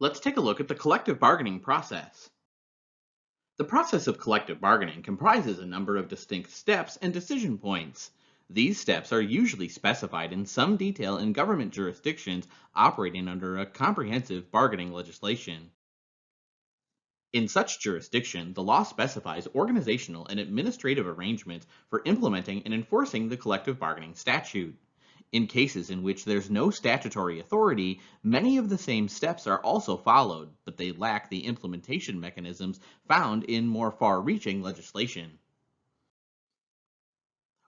Let's take a look at the collective bargaining process. The process of collective bargaining comprises a number of distinct steps and decision points. These steps are usually specified in some detail in government jurisdictions operating under a comprehensive bargaining legislation. In such jurisdiction, the law specifies organizational and administrative arrangements for implementing and enforcing the collective bargaining statute. In cases in which there's no statutory authority, many of the same steps are also followed, but they lack the implementation mechanisms found in more far reaching legislation.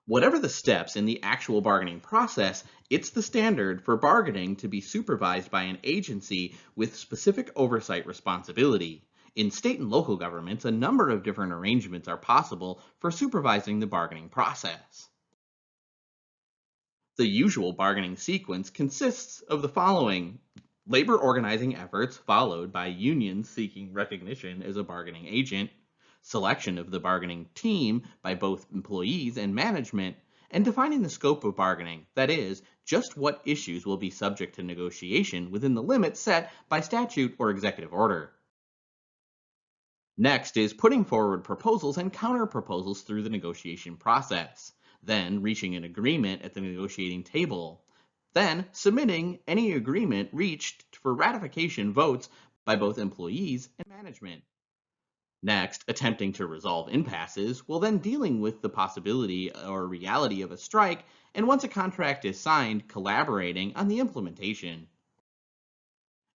Whatever the steps in the actual bargaining process, it's the standard for bargaining to be supervised by an agency with specific oversight responsibility. In state and local governments, a number of different arrangements are possible for supervising the bargaining process. The usual bargaining sequence consists of the following: labor organizing efforts, followed by unions seeking recognition as a bargaining agent, selection of the bargaining team by both employees and management, and defining the scope of bargaining, that is, just what issues will be subject to negotiation within the limits set by statute or executive order. Next is putting forward proposals and counter proposals through the negotiation process, then reaching an agreement at the negotiating table, then submitting any agreement reached for ratification votes by both employees and management. Next, attempting to resolve impasses, while then dealing with the possibility or reality of a strike, and once a contract is signed, collaborating on the implementation.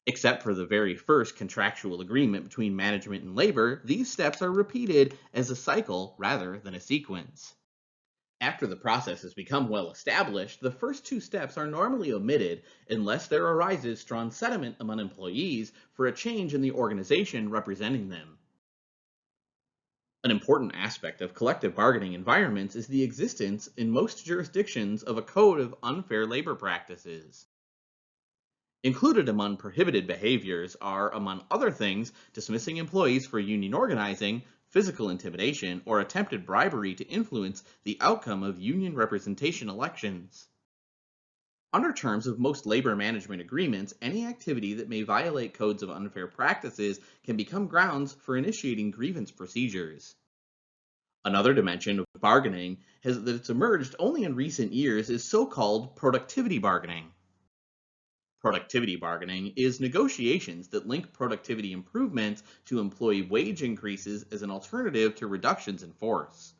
Except for the very first contractual agreement between management and labor, these steps are repeated as a cycle rather than a sequence. After the process has become well established, the first two steps are normally omitted unless there arises strong sentiment among employees for a change in the organization representing them. An important aspect of collective bargaining environments is the existence in most jurisdictions of a code of unfair labor practices. Included among prohibited behaviors are, among other things, dismissing employees for union organizing, physical intimidation, or attempted bribery to influence the outcome of union representation elections. Under terms of most labor management agreements, any activity that may violate codes of unfair practices can become grounds for initiating grievance procedures. Another dimension of bargaining that's emerged only in recent years is so-called productivity bargaining. Productivity bargaining is negotiations that link productivity improvements to employee wage increases as an alternative to reductions in force.